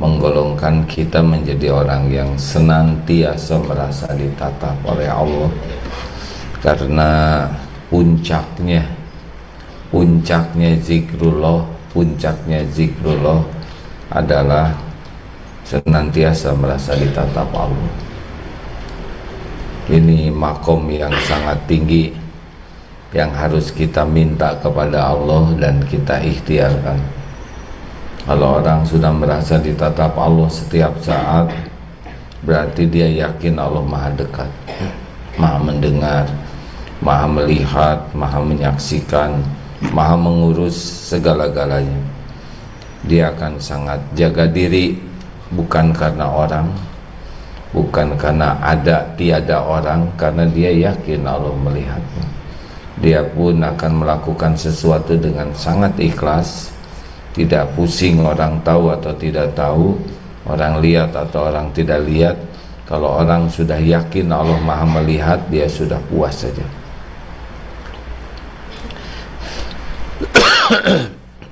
menggolongkan kita menjadi orang yang senantiasa merasa ditatap oleh Allah, karena puncaknya zikrullah adalah senantiasa merasa ditatap Allah. Ini makom yang sangat tinggi yang harus kita minta kepada Allah dan kita ikhtiarkan. Kalau orang sudah merasa ditatap Allah setiap saat, berarti dia yakin Allah maha dekat, maha mendengar, maha melihat, maha menyaksikan, maha mengurus segala-galanya. Dia akan sangat jaga diri, bukan karena orang, bukan karena tiada orang, karena dia yakin Allah melihatnya. Dia pun akan melakukan sesuatu dengan sangat ikhlas, tidak pusing orang tahu atau tidak tahu, orang lihat atau orang tidak lihat. Kalau orang sudah yakin Allah maha melihat, dia sudah puas saja.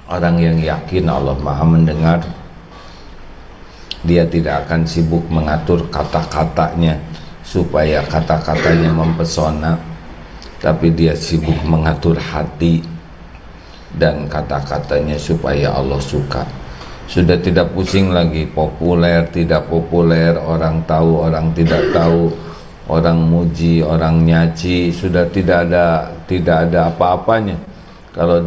Orang yang yakin Allah maha mendengar, dia tidak akan sibuk mengatur kata-katanya supaya kata-katanya mempesona, tapi dia sibuk mengatur hati dan kata-katanya supaya Allah suka. Sudah tidak pusing lagi populer tidak populer, orang tahu orang tidak tahu, orang muji orang nyaci, sudah tidak ada apa-apanya. Kalau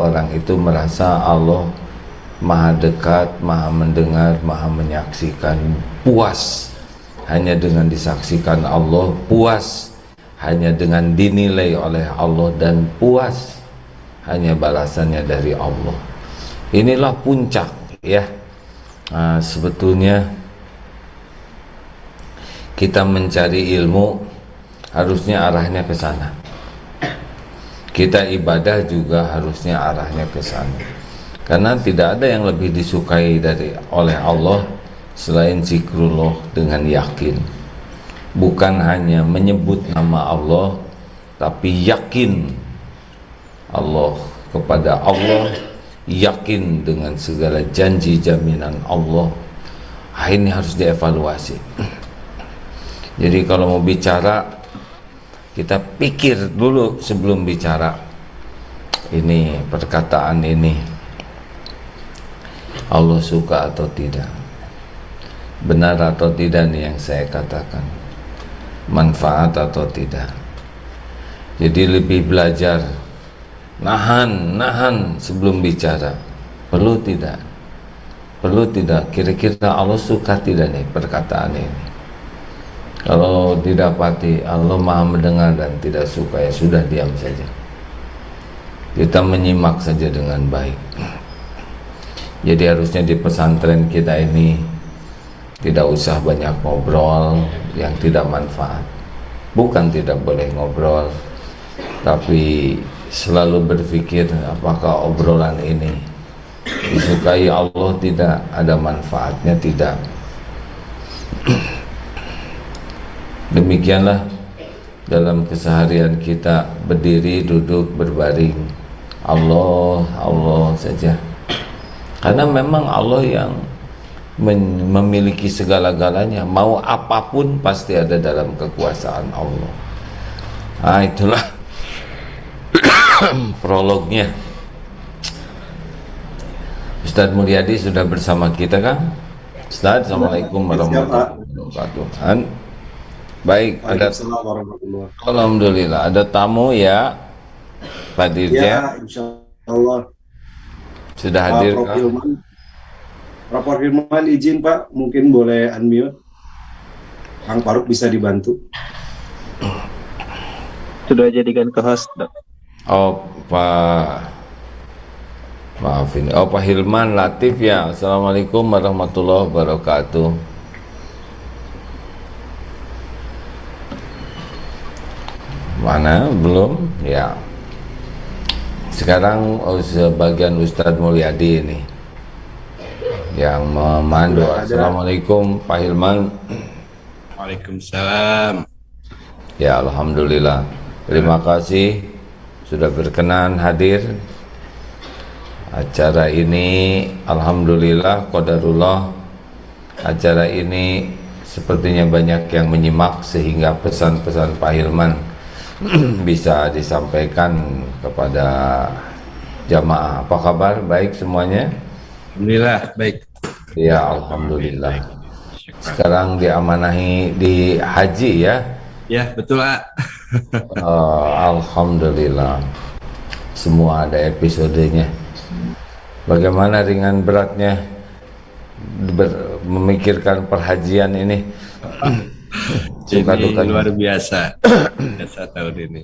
orang itu merasa Allah maha dekat, maha mendengar, maha menyaksikan, puas hanya dengan disaksikan Allah, puas hanya dengan dinilai oleh Allah, dan puas hanya balasannya dari Allah. Inilah puncak ya. Sebetulnya kita mencari ilmu harusnya arahnya ke sana. Kita ibadah juga harusnya arahnya ke sana. Karena tidak ada yang lebih disukai oleh Allah selain zikrullah dengan yakin. Bukan hanya menyebut nama Allah, tapi yakin kepada Allah, yakin dengan segala janji jaminan Allah. Ini harus dievaluasi. Jadi kalau mau bicara, kita pikir dulu sebelum bicara. Ini perkataan ini Allah suka atau tidak, benar atau tidak nih yang saya katakan, manfaat atau tidak. Jadi lebih belajar nahan sebelum bicara. Perlu tidak kira-kira Allah suka tidak nih perkataan ini. Kalau didapati Allah maha mendengar dan tidak suka, ya sudah, diam saja. Kita menyimak saja dengan baik. Jadi harusnya di pesantren kita ini tidak usah banyak ngobrol yang tidak manfaat. Bukan tidak boleh ngobrol, tapi selalu berpikir apakah obrolan ini disukai Allah, tidak ada manfaatnya, tidak. Demikianlah dalam keseharian kita, berdiri, duduk, berbaring, Allah saja. Karena memang Allah yang memiliki segala-galanya. Mau apapun pasti ada dalam kekuasaan Allah. Itulah prolognya. Ustadz Mulyadi sudah bersama kita kan? Ustadz, Assalamualaikum warahmatullahi wabarakatuh. Baik, ada alhamdulillah ada tamu ya, Pak Dirjen. Ya, insya Allah. Sudah hadir Prof. Hilman izin Pak, mungkin boleh unmute. Kang Faruk bisa dibantu. Sudah jadikan ke host, Dok. Oh, maafin. Oh, Pak Hilman Latif ya. Assalamualaikum warahmatullahi wabarakatuh. Mana? Belum? Ya. Sekarang sebagian Ustadz Mulyadi ini yang memandu. Assalamualaikum Pak Hilman. Waalaikumsalam. Ya, alhamdulillah. Terima kasih sudah berkenan hadir. acara ini alhamdulillah qadarullah, acara ini sepertinya banyak yang menyimak sehingga pesan-pesan Pak Hilman bisa disampaikan kepada jamaah. Apa kabar? Baik semuanya? Alhamdulillah, baik. Ya, alhamdulillah. Sekarang diamanahi di haji ya? Ya, betul, Pak. Alhamdulillah. Semua ada episodenya. Bagaimana ringan beratnya memikirkan perhajian ini? Suka Ini dukanya. luar biasa. Biasa tahun ini.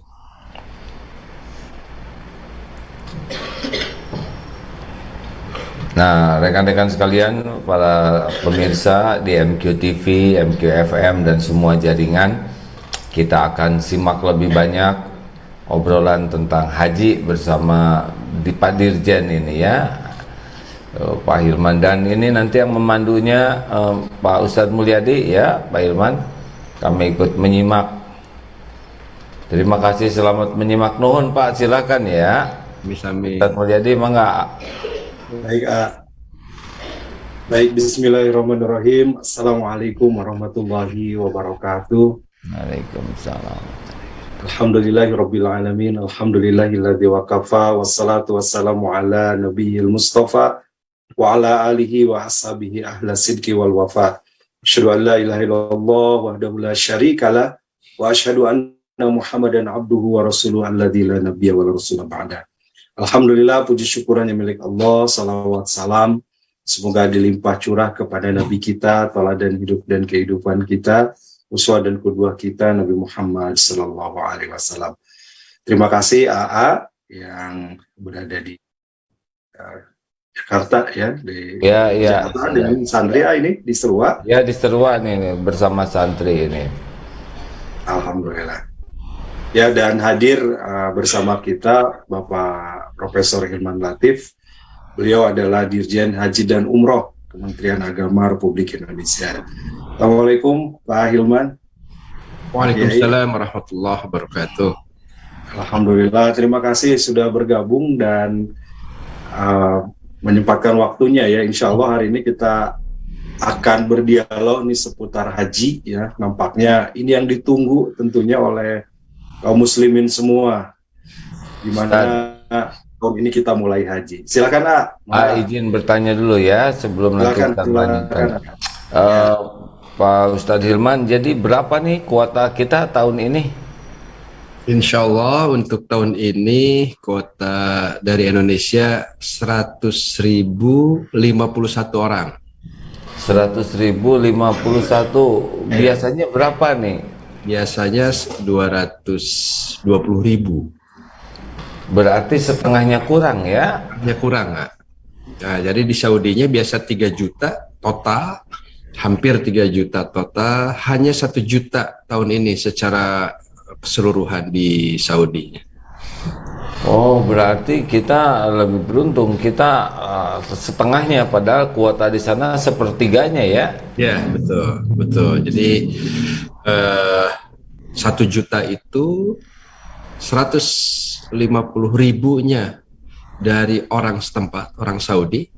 Nah, rekan-rekan sekalian, para pemirsa di MQTV, MQFM dan semua jaringan, kita akan simak lebih banyak obrolan tentang haji bersama di Pak Dirjen ini ya, Pak Hilman, dan ini nanti yang memandunya Pak Ustadz Mulyadi ya, Pak Hilman. Kami ikut menyimak. Terima kasih, selamat menyimak. Nuhun Pak, silakan ya. Misami. Ustadz Mulyadi mangga. Baik, baik, bismillahirrahmanirrahim. Assalamualaikum warahmatullahi wabarakatuh. Waalaikumsalam. Alhamdulillahirabbil alamin. Alhamdulillahilladzi waqafa wassalatu wassalamu ala nabiyil mustafa wa ala alihi wa ashabihi ahla sidqi wal wafa. Asyhadu an la ilaha illallah wahdahu la syarikalah wa asyhadu anna Muhammadan abduhu wa rasuluhu alladzi la nabiyya wa la rasula ba'da. Alhamdulillah, puji syukurannya milik Allah, salawat salam semoga dilimpah curah kepada Nabi kita, teladan hidup dan kehidupan kita, uswah dan qudwah kita, Nabi Muhammad sallallahu alaihi wasallam. Terima kasih AA yang berada di Jakarta ya, di Jakarta dengan santri ini di Serua. Ya, di Serua nih bersama santri ini. Alhamdulillah. Ya, dan hadir bersama kita Bapak Profesor Hilman Latif. Beliau adalah Dirjen Haji dan Umroh Kementerian Agama Republik Indonesia. Assalamualaikum Pak Hilman. Waalaikumsalam warahmatullahi wabarakatuh. Alhamdulillah, terima kasih sudah bergabung dan menyempatkan waktunya ya. Insya Allah hari ini kita akan berdialog nih seputar haji ya. Nampaknya ini yang ditunggu tentunya oleh kaum muslimin semua, di mana tahun ini kita mulai haji. Silakan Izin bertanya dulu ya sebelum nanti kita lanjutkan. Pak Ustadz Hilman, jadi berapa nih kuota kita tahun ini? Insya Allah untuk tahun ini kuota dari Indonesia 100.051 orang. 100.051. Biasanya berapa nih? Biasanya 220.000. Berarti setengahnya kurang ya? Ya kurang, Kak. Nah, jadi di Saudinya biasa 3 juta total, hampir 3 juta total, hanya 1 juta tahun ini secara keseluruhan di Saudi. Oh, berarti kita lebih beruntung, kita setengahnya, padahal kuota di sana sepertiganya ya? Ya, betul, betul. Jadi 1 juta itu 150.000-nya dari orang setempat, orang Saudi,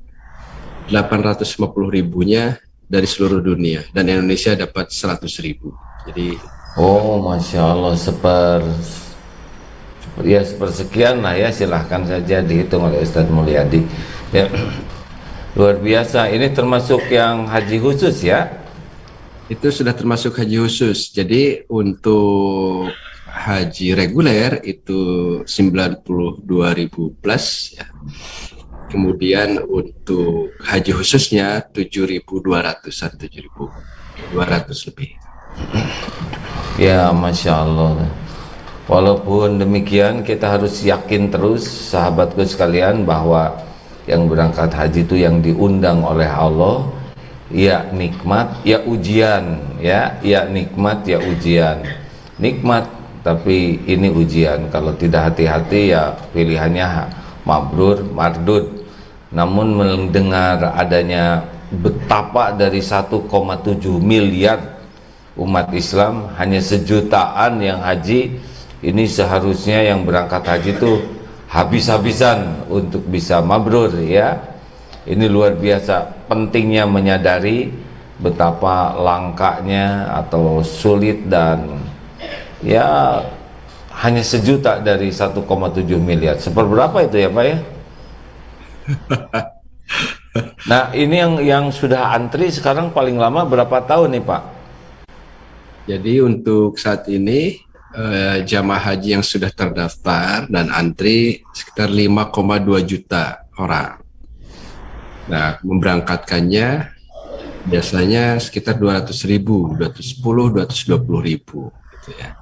850.000-nya dari seluruh dunia, dan Indonesia dapat 100.000. Jadi, oh, Masya Allah, sepersekian lah ya, silahkan saja dihitung oleh Ustadz Mulyadi ya. Luar biasa, ini termasuk yang haji khusus ya? itu sudah termasuk haji khusus. Jadi untuk haji reguler itu 92.000 plus ya. Kemudian untuk haji khususnya 7.200-an, 7.200 lebih. Ya, Masya Allah. Walaupun demikian kita harus yakin terus, sahabatku sekalian, bahwa yang berangkat haji itu yang diundang oleh Allah, ya nikmat, ya ujian, ya nikmat, ya ujian. Nikmat, tapi ini ujian. Kalau tidak hati-hati ya pilihannya mabrur, mardud. Namun mendengar adanya betapa dari 1,7 miliar umat Islam hanya sejutaan yang haji, ini seharusnya yang berangkat haji itu habis-habisan untuk bisa mabrur ya. Ini luar biasa pentingnya menyadari betapa langkanya atau sulit dan ya hanya 1 juta dari 1,7 miliar. Seperberapa itu ya Pak ya? Nah ini yang sudah antri sekarang paling lama berapa tahun nih Pak? Jadi untuk saat ini jamaah haji yang sudah terdaftar dan antri sekitar 5,2 juta orang. Nah, memberangkatkannya biasanya sekitar 200.000, 210, 220.000 gitu ya.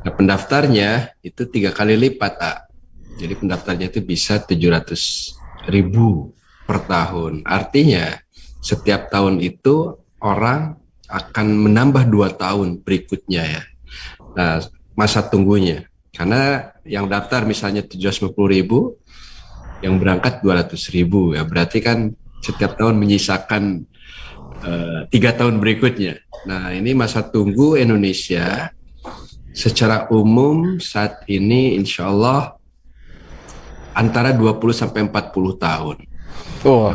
Nah, pendaftarnya itu 3 kali lipat, Pak. Jadi pendaftarnya itu bisa 700.000 per tahun. Artinya setiap tahun itu orang akan menambah 2 tahun berikutnya ya. Nah, masa tunggunya. Karena yang daftar misalnya 750.000, yang berangkat 200.000 ya. Berarti kan setiap tahun menyisakan 3 tahun berikutnya. Nah, ini masa tunggu Indonesia secara umum saat ini insya Allah antara 20 sampai 40 tahun.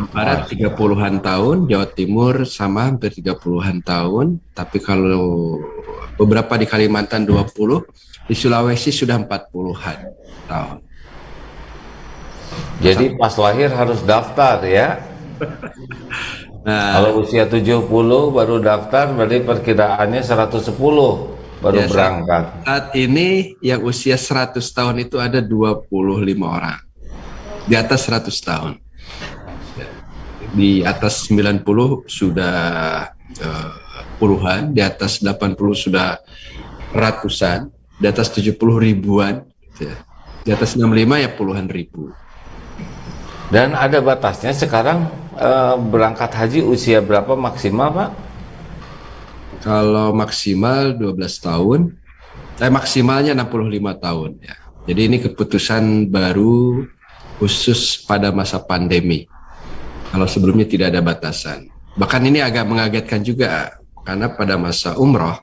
Barat 30-an tahun, Jawa Timur sama hampir 30-an tahun, tapi kalau beberapa di Kalimantan 20, di Sulawesi sudah 40-an tahun. Jadi pas lahir harus daftar ya. Nah, Kalau usia 70 baru daftar berarti perkiraannya 110 baru ya, berangkat. Saat ini yang usia 100 tahun itu ada 25 orang. Di atas 100 tahun. Di atas 90 sudah puluhan, di atas 80 sudah ratusan, di atas 70 ribuan, gitu ya. Di atas 65 ya puluhan ribu. Dan ada batasnya sekarang berangkat haji usia berapa maksimal Pak? Kalau maksimal 12 tahun, maksimalnya 65 tahun ya. Jadi ini keputusan baru khusus pada masa pandemi. Kalau sebelumnya tidak ada batasan. Bahkan ini agak mengagetkan juga karena pada masa umroh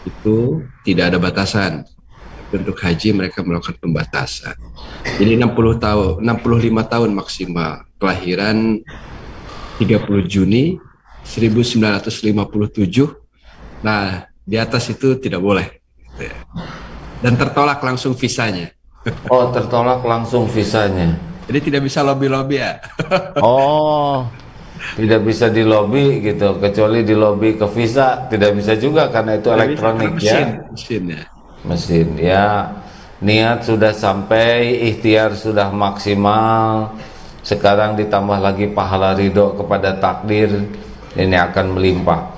itu tidak ada batasan. Untuk haji mereka melakukan pembatasan. Jadi 65 tahun maksimal. Kelahiran 30 Juni 1957. Nah, di atas itu tidak boleh. Dan tertolak langsung visanya. Oh, tertolak langsung visanya. Jadi tidak bisa lobby-lobby ya. Oh, tidak bisa di lobby gitu, kecuali di lobby ke visa tidak bisa juga karena itu elektronik ya. Mesin ya. Niat sudah sampai, ikhtiar sudah maksimal. Sekarang ditambah lagi pahala ridho kepada takdir, ini akan melimpah.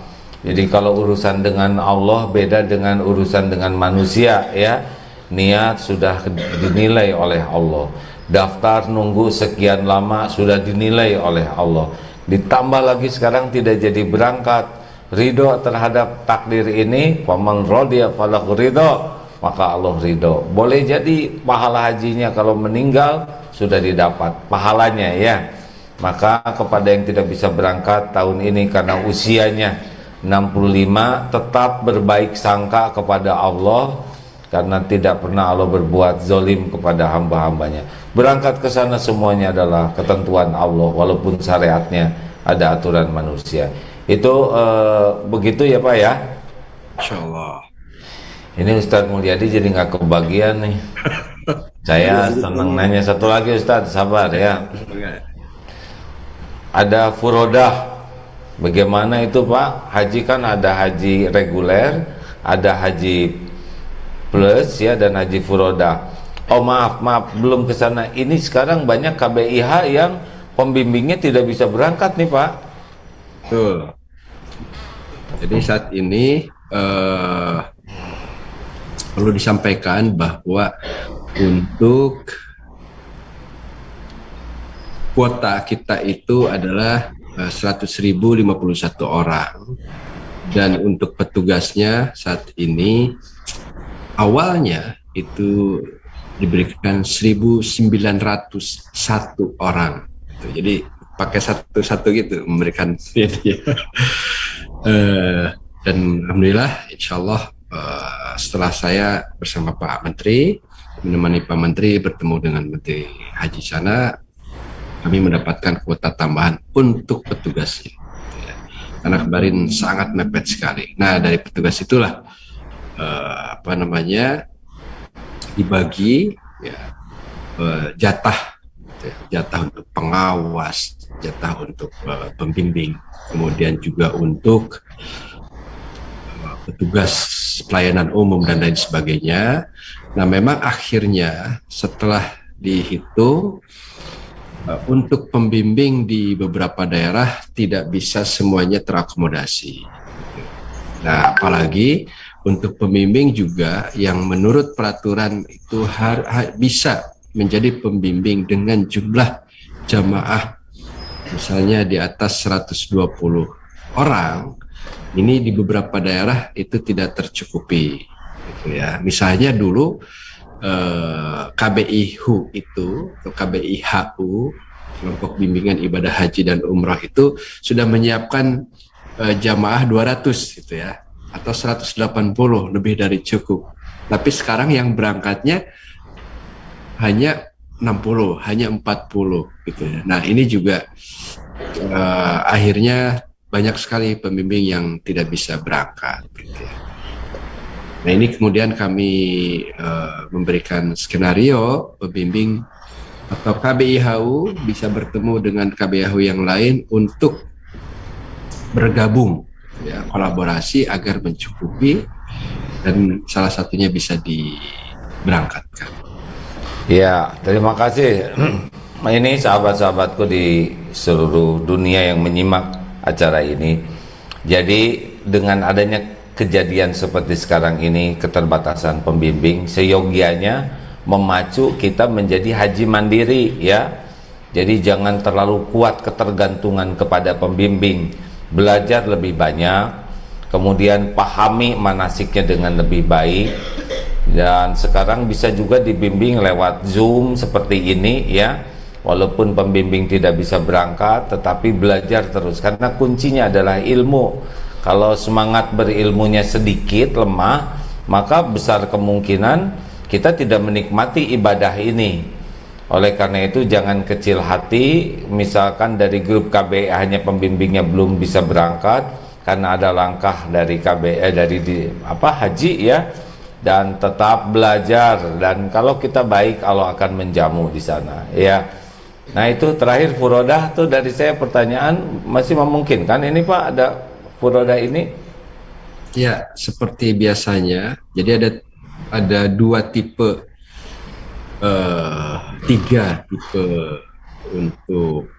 Jadi kalau urusan dengan Allah beda dengan urusan dengan manusia ya. Niat sudah dinilai oleh Allah. Daftar nunggu sekian lama sudah dinilai oleh Allah. Ditambah lagi sekarang tidak jadi berangkat. Ridho terhadap takdir ini, faman radiya falahu ridho, maka Allah ridho. Boleh jadi pahala hajinya kalau meninggal sudah didapat pahalanya ya. Maka kepada yang tidak bisa berangkat tahun ini karena usianya 65, tetap berbaik sangka kepada Allah karena tidak pernah Allah berbuat zolim kepada hamba-hambanya. Berangkat ke sana semuanya adalah ketentuan Allah walaupun syariatnya ada aturan manusia. Itu begitu ya Pak ya. Insyaallah. Ini Ustadz Mulyadi jadi nggak kebagian nih. Saya senang nanya satu lagi Ustadz, sabar ya. Ada furodah. Bagaimana itu Pak? Haji kan ada haji reguler, ada haji plus ya, dan haji furodah. Oh maaf, belum ke sana. Ini sekarang banyak KBIH yang pembimbingnya tidak bisa berangkat nih Pak. Betul. Jadi saat ini perlu disampaikan bahwa untuk kuota kita itu adalah 100.051 orang, dan untuk petugasnya saat ini awalnya itu diberikan 1.901 orang. Jadi pakai satu-satu gitu memberikan ini. Dan alhamdulillah insyaallah setelah saya bersama Pak Menteri menemani Pak Menteri bertemu dengan Menteri Haji sana, kami mendapatkan kuota tambahan untuk petugasnya. Ya. Karena kemarin sangat mepet sekali. Nah, dari petugas itulah dibagi ya, jatah untuk pengawas, jatah untuk pembimbing, kemudian juga untuk petugas pelayanan umum dan lain sebagainya. Nah, memang akhirnya setelah dihitung untuk pembimbing di beberapa daerah tidak bisa semuanya terakomodasi. Nah, apalagi untuk pembimbing juga yang menurut peraturan itu bisa menjadi pembimbing dengan jumlah jamaah misalnya di atas 120 orang, ini di beberapa daerah itu tidak tercukupi. Gitu ya. Misalnya dulu KBIHU itu, atau KBIHU, kelompok bimbingan ibadah haji dan umrah itu sudah menyiapkan jamaah 200 gitu ya, atau 180, lebih dari cukup. Tapi sekarang yang berangkatnya hanya 60, hanya 40 gitu ya. Nah, ini juga akhirnya banyak sekali pembimbing yang tidak bisa berangkat gitu ya. Nah, ini kemudian kami memberikan skenario pembimbing atau KBIHU bisa bertemu dengan KBIHU yang lain untuk bergabung, ya, kolaborasi agar mencukupi dan salah satunya bisa diberangkatkan. Ya, terima kasih. Ini sahabat-sahabatku di seluruh dunia yang menyimak acara ini. Jadi dengan adanya kejadian seperti sekarang ini, keterbatasan pembimbing, seyogianya memacu kita menjadi haji mandiri ya. Jadi jangan terlalu kuat ketergantungan kepada pembimbing. Belajar lebih banyak, kemudian pahami manasiknya dengan lebih baik. Dan sekarang bisa juga dibimbing lewat Zoom seperti ini ya. Walaupun pembimbing tidak bisa berangkat, tetapi belajar terus, karena kuncinya adalah ilmu. Kalau semangat berilmunya sedikit, lemah, maka besar kemungkinan kita tidak menikmati ibadah ini. Oleh karena itu jangan kecil hati, misalkan dari grup KBI hanya pembimbingnya belum bisa berangkat karena ada langkah dari KBI haji ya, dan tetap belajar, dan kalau kita baik Allah akan menjamu di sana ya. Nah, itu terakhir Furodah tuh dari saya, pertanyaan masih memungkinkan ini Pak, ada Furodah ini? Ya, seperti biasanya. Jadi ada dua tipe, tiga tipe untuk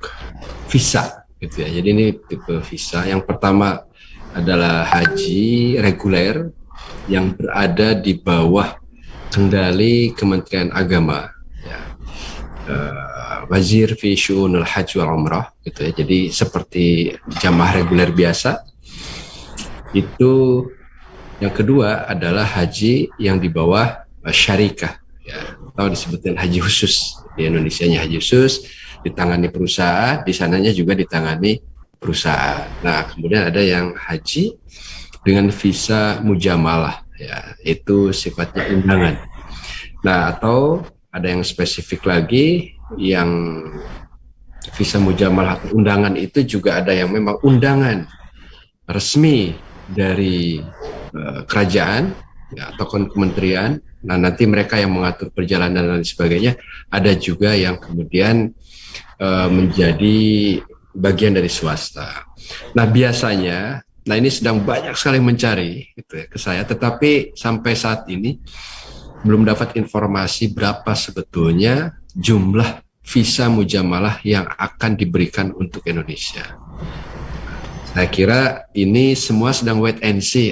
visa, gitu ya. Jadi ini tipe visa. Yang pertama adalah haji reguler yang berada di bawah kendali Kementerian Agama. Ya. Wazir fi syu'unul haji wal umrah, gitu ya. Jadi seperti jamaah reguler biasa. Itu yang kedua adalah haji yang di bawah syarikah, ya, atau disebutkan haji khusus. Di Indonesianya haji khusus, ditangani perusahaan, di sananya juga ditangani perusahaan. Nah, kemudian ada yang haji dengan visa mujamalah, ya, itu sifatnya undangan. Nah, atau ada yang spesifik lagi, yang visa mujamalah atau undangan itu juga ada yang memang undangan resmi dari kerajaan ya, atau kementerian. Nah, nanti mereka yang mengatur perjalanan dan sebagainya. Ada juga yang kemudian menjadi bagian dari swasta. Nah, biasanya, nah ini sedang banyak sekali mencari gitu ya, ke saya, tetapi sampai saat ini belum dapat informasi berapa sebetulnya jumlah visa mujamalah yang akan diberikan untuk Indonesia. Saya kira ini semua sedang wait and see,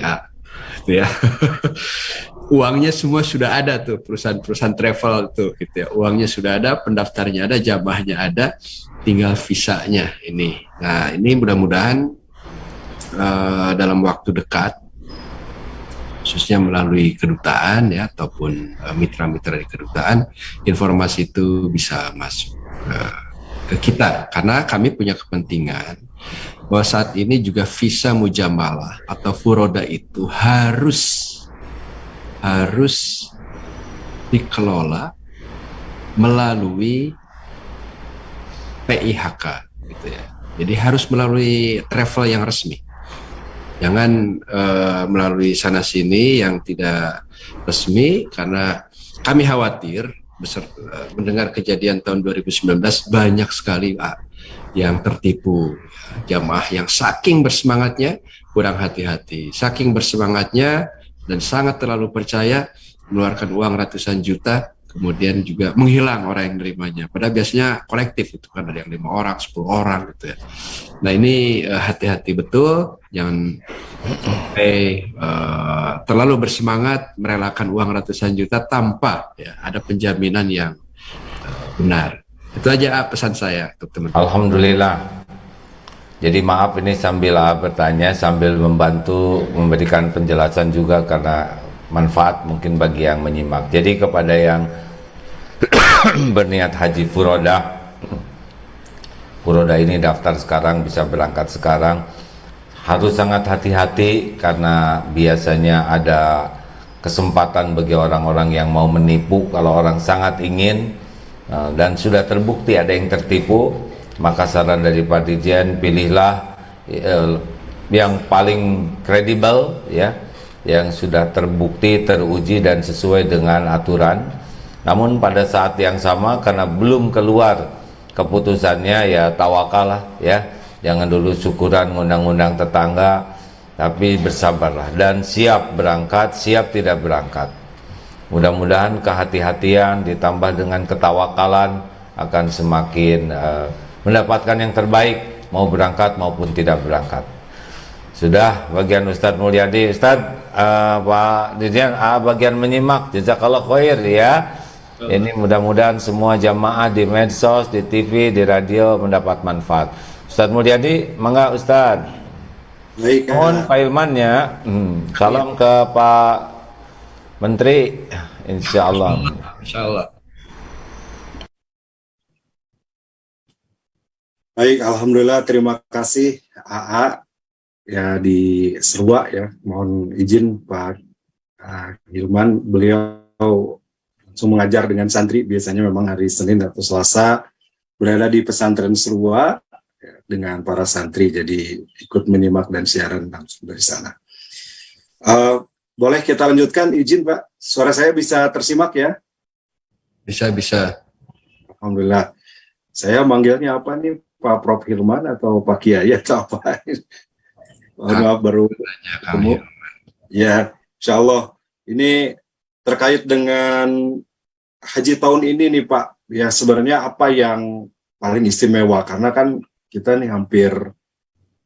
ya. Uangnya semua sudah ada tuh, perusahaan travel tuh, gitu ya. Uangnya sudah ada, pendaftarnya ada, jamaahnya ada, tinggal visanya ini. Nah, ini mudah-mudahan dalam waktu dekat, khususnya melalui kedutaan ya, ataupun mitra-mitra di kedutaan, informasi itu bisa masuk ke kita, karena kami punya kepentingan bahwa saat ini juga visa mujamalah atau furoda itu harus dikelola melalui PIHK gitu ya. Jadi harus melalui travel yang resmi. Jangan melalui sana sini yang tidak resmi, karena kami khawatir mendengar kejadian tahun 2019 banyak sekali yang tertipu, jamaah yang saking bersemangatnya kurang hati-hati, saking bersemangatnya dan sangat terlalu percaya mengeluarkan uang ratusan juta, kemudian juga menghilang orang yang nerimanya. Padahal biasanya kolektif itu kan, ada yang 5 orang, 10 orang gitu ya. Nah ini hati-hati betul, jangan sampai terlalu bersemangat merelakan uang ratusan juta tanpa ya ada penjaminan yang benar. Itu aja pesan saya untuk teman-teman. Alhamdulillah. Jadi maaf ini sambil bertanya, sambil membantu memberikan penjelasan juga karena manfaat mungkin bagi yang menyimak. Jadi kepada yang berniat haji furoda ini daftar sekarang, bisa berangkat sekarang, harus sangat hati-hati karena biasanya ada kesempatan bagi orang-orang yang mau menipu. Kalau orang sangat ingin dan sudah terbukti ada yang tertipu, maka saran dari Pak Dirjen, pilihlah yang paling kredibel ya, yang sudah terbukti, teruji dan sesuai dengan aturan. Namun pada saat yang sama, karena belum keluar keputusannya, ya tawakalah ya, jangan dulu syukuran ngundang-undang tetangga, tapi bersabarlah dan siap berangkat, siap tidak berangkat. Mudah-mudahan kehati-hatian ditambah dengan ketawakalan akan semakin mendapatkan yang terbaik, mau berangkat maupun tidak berangkat. Sudah bagian Ustadz Mulyadi, Ustadz Pak Dirjen bagian menyimak, jazakallah khair ya. Ini mudah-mudahan semua jamaah di medsos, di TV, di radio mendapat manfaat. Ustadz Mulyadi, mangga Ustadz. Baik, Mohon Pak Ilmannya, salam ke Pak Menteri, insya Allah. Insya Allah. baik, alhamdulillah, terima kasih AA ya di Serua ya. Mohon izin Pak Hilman, beliau langsung mengajar dengan santri, biasanya memang hari Senin atau Selasa berada di pesantren Serua ya, dengan para santri, jadi ikut menyimak dan siaran langsung dari sana. Boleh kita lanjutkan, izin Pak, suara saya bisa tersimak ya? Bisa. Alhamdulillah. Saya manggilnya apa nih, Pak Prof Hilman atau Pak Kiai atau apa? Maaf, baru ketemu. Ya, insya Allah. Ini terkait dengan haji tahun ini nih Pak. Ya sebenarnya apa yang paling istimewa? Karena kan kita nih hampir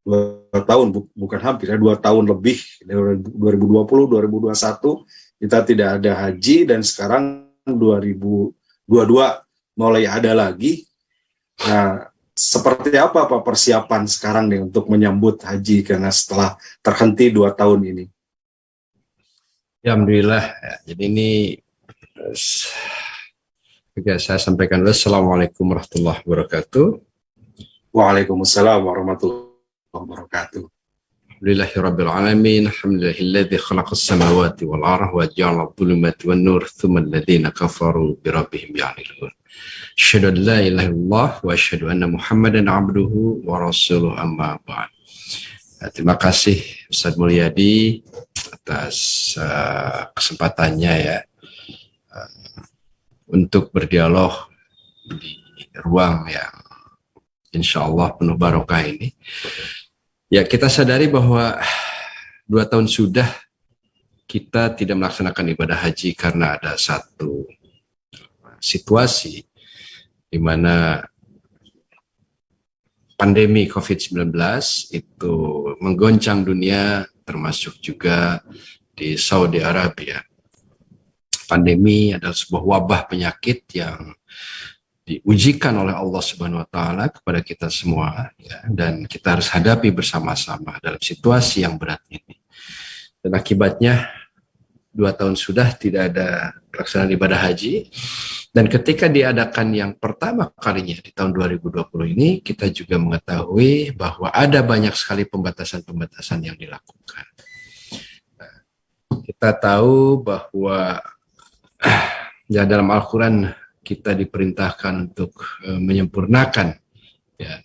2 tahun, bukan hampir ya, 2 tahun lebih, 2020, 2021 kita tidak ada haji, dan sekarang 2022 mulai ada lagi. Nah, seperti apa Pak persiapan sekarang nih untuk menyambut haji karena setelah terhenti 2 tahun ini? Ya, alhamdulillah. Jadi ini juga saya sampaikan dulu. Assalamualaikum warahmatullahi wabarakatuh. Waalaikumsalam warahmatullahi wabarakatuh. Alhamdulillahirabbil alamin. Alhamdulillahilladzi khalaqas samawati wal arda wa ja'ala adh-dhulumati wan nur thumma alladhina kafaru bi rabbihim ya'dilun. Asyhadu an la ilaha illallah wa asyhadu anna Muhammadan abduhu wa rasuluhu, amma ba'd. Terima kasih Ustadz Mulyadi atas kesempatannya ya untuk berdialog di ruang yang insya Allah penuh barokah ini. Ya, kita sadari bahwa 2 tahun sudah kita tidak melaksanakan ibadah haji karena ada satu situasi di mana pandemi COVID-19 itu menggoncang dunia, termasuk juga di Saudi Arabia. Pandemi adalah sebuah wabah penyakit yang diujikan oleh Allah Subhanahu wa taala kepada kita semua ya, dan kita harus hadapi bersama-sama dalam situasi yang berat ini. Dan akibatnya 2 tahun sudah tidak ada pelaksanaan ibadah haji, dan ketika diadakan yang pertama kalinya di tahun 2020 ini, kita juga mengetahui bahwa ada banyak sekali pembatasan-pembatasan yang dilakukan. Kita tahu bahwa Ya, dalam Al-Quran kita diperintahkan untuk menyempurnakan ya,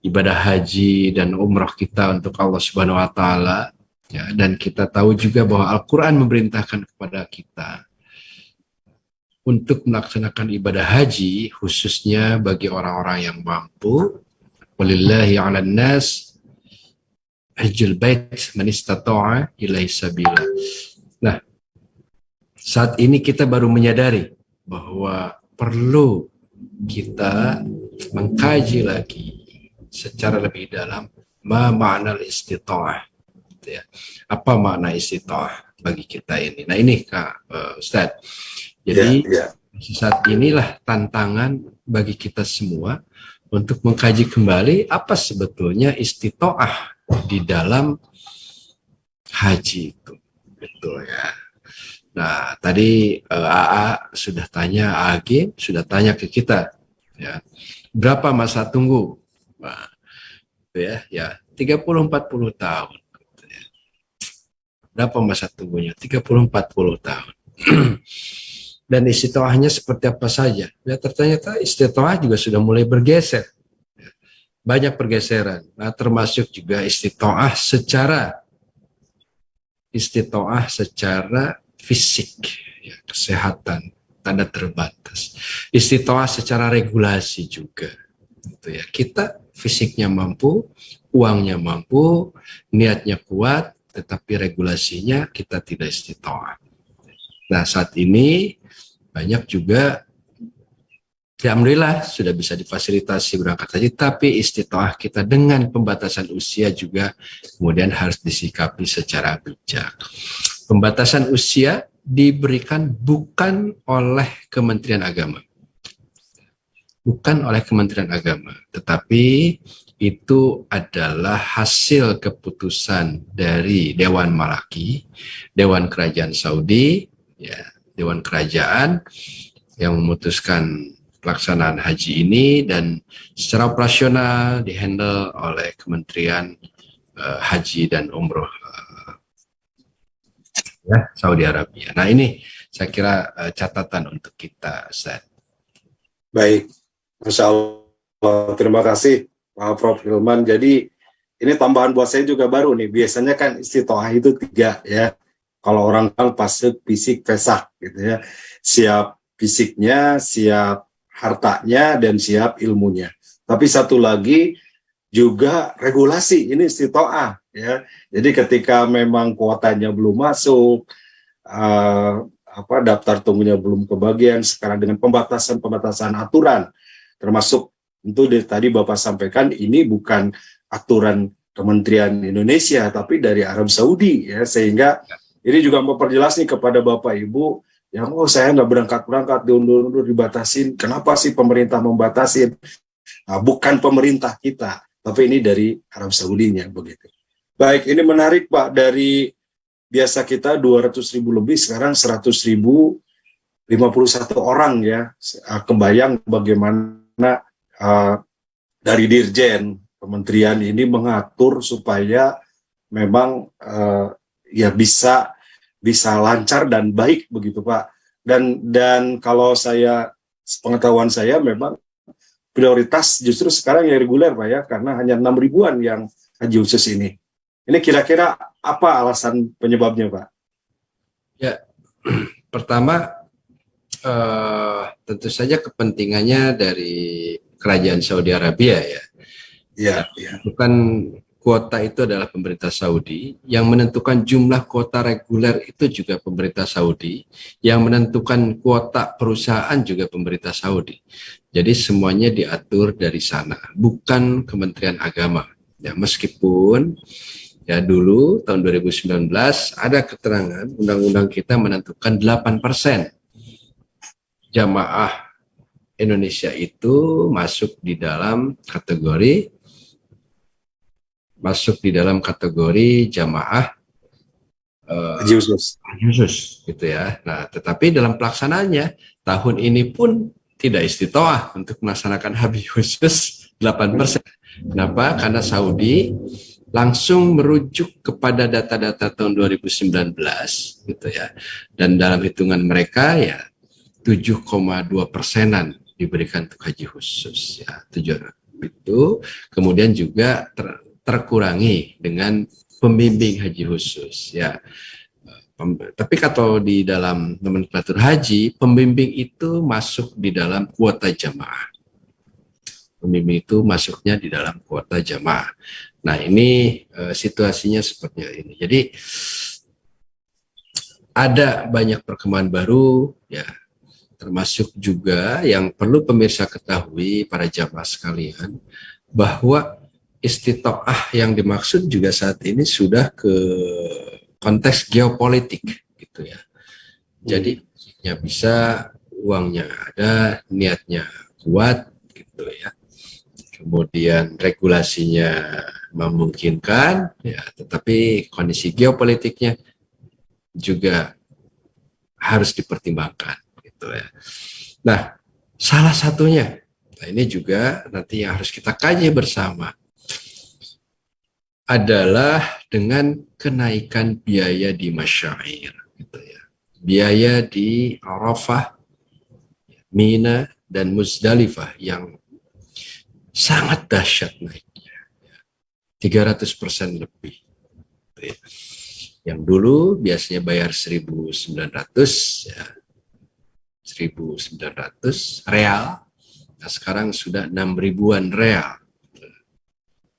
ibadah haji dan umrah kita untuk Allah Subhanahu wa taala ya, dan kita tahu juga bahwa Al-Quran memerintahkan kepada kita untuk melaksanakan ibadah haji khususnya bagi orang-orang yang mampu. Walillahi 'alan nas hajjul bait man istata'a ilaihi sabila. Nah, saat ini kita baru menyadari bahwa perlu kita mengkaji lagi secara lebih dalam makna istita'ah. Ya. Apa makna istita'ah bagi kita ini? Nah ini Kak Ustadz. Jadi saat inilah tantangan bagi kita semua untuk mengkaji kembali apa sebetulnya istita'ah di dalam haji itu. Betul ya. Nah, tadi AA sudah tanya, AG sudah tanya ke kita, ya, berapa masa tunggu? Nah, ya 30-40 tahun. Berapa masa tunggunya? 30-40 tahun. Dan istitoahnya seperti apa saja? Ya, ternyata istitoah juga sudah mulai bergeser. Banyak pergeseran. Nah, termasuk juga istitoah secara fisik, ya, kesehatan, tanda terbatas. Istitoah secara regulasi juga. Gitu ya. Kita fisiknya mampu, uangnya mampu, niatnya kuat, tetapi regulasinya kita tidak istitoah. Nah, saat ini banyak juga, alhamdulillah sudah bisa difasilitasi berangkat haji, tapi istitoah kita dengan pembatasan usia juga kemudian harus disikapi secara bijak. Pembatasan usia diberikan bukan oleh Kementerian Agama. Bukan oleh Kementerian Agama, tetapi itu adalah hasil keputusan dari Dewan Malaki, Dewan Kerajaan Saudi, ya, Dewan Kerajaan yang memutuskan pelaksanaan haji ini, dan secara operasional dihandle oleh Kementerian Haji dan Umroh ya, Saudi Arabia. Nah ini saya kira catatan untuk kita, Ustaz. Baik, Masya Allah, terima kasih Pak Prof. Hilman. Jadi ini tambahan buat saya juga baru nih. Biasanya kan istitoah itu 3 ya. Kalau orang kan pasif, fisik, fesah gitu ya. Siap fisiknya, siap hartanya, dan siap ilmunya. Tapi satu lagi juga regulasi, ini istitoah ya. Jadi ketika memang kuotanya belum masuk, daftar tunggunya belum kebagian, sekarang dengan pembatasan aturan, termasuk tentu tadi Bapak sampaikan ini bukan aturan Kementerian Indonesia, tapi dari Arab Saudi ya, sehingga ini juga memperjelas nih kepada Bapak Ibu yang saya nggak berangkat diundur-undur, dibatasin. Kenapa sih pemerintah membatasin? Nah, bukan pemerintah kita, tapi ini dari Arab Saudinya begitu. Baik, ini menarik Pak, dari biasa kita 200.000 lebih, sekarang 100.051 orang ya. Kebayang bagaimana dari Dirjen Kementerian ini mengatur supaya memang ya bisa lancar dan baik begitu Pak. Dan kalau pengetahuan saya memang prioritas justru sekarang yang reguler Pak ya, karena hanya 6.000-an yang haji khusus ini. Ini kira-kira apa alasan penyebabnya Pak? Ya, pertama tentu saja kepentingannya dari Kerajaan Saudi Arabia ya. Ya. Bukan kuota itu adalah pemerintah Saudi, yang menentukan jumlah kuota reguler itu juga pemerintah Saudi, yang menentukan kuota perusahaan juga pemerintah Saudi. Jadi semuanya diatur dari sana, bukan Kementerian Agama. Ya, meskipun ya dulu tahun 2019 ada keterangan undang-undang kita menentukan 8% jamaah Indonesia itu masuk di dalam kategori jamaah haji khusus gitu ya. Nah, tetapi dalam pelaksanaannya tahun ini pun tidak istitoah untuk melaksanakan haji khusus 8%. Kenapa? Karena Saudi langsung merujuk kepada data-data tahun 2019 gitu ya. Dan dalam hitungan mereka ya 7,2%-an diberikan untuk haji khusus ya. Itu kemudian juga terkurangi dengan pembimbing haji khusus ya. Tapi kalau di dalam nomenklatur haji, pembimbing itu masuk di dalam kuota jamaah. Pembimbing itu masuknya di dalam kuota jamaah. Nah, ini situasinya seperti ini. Jadi ada banyak perkembangan baru ya, termasuk juga yang perlu pemirsa ketahui para jamaah sekalian, bahwa istitoah yang dimaksud juga saat ini sudah ke konteks geopolitik gitu ya. Jadi ya bisa, uangnya ada, niatnya kuat gitu ya. Kemudian regulasinya memungkinkan ya, tetapi kondisi geopolitiknya juga harus dipertimbangkan gitu ya. Nah, salah satunya, nah ini juga nanti yang harus kita kaji bersama, adalah dengan kenaikan biaya di masyair gitu ya. Biaya di Arafah, Mina, dan Muzdalifah yang sangat dahsyat naiknya, 300% lebih gitu ya. Yang dulu biasanya bayar 1.900 ya, 1.900 real, nah sekarang sudah 6.000-an real,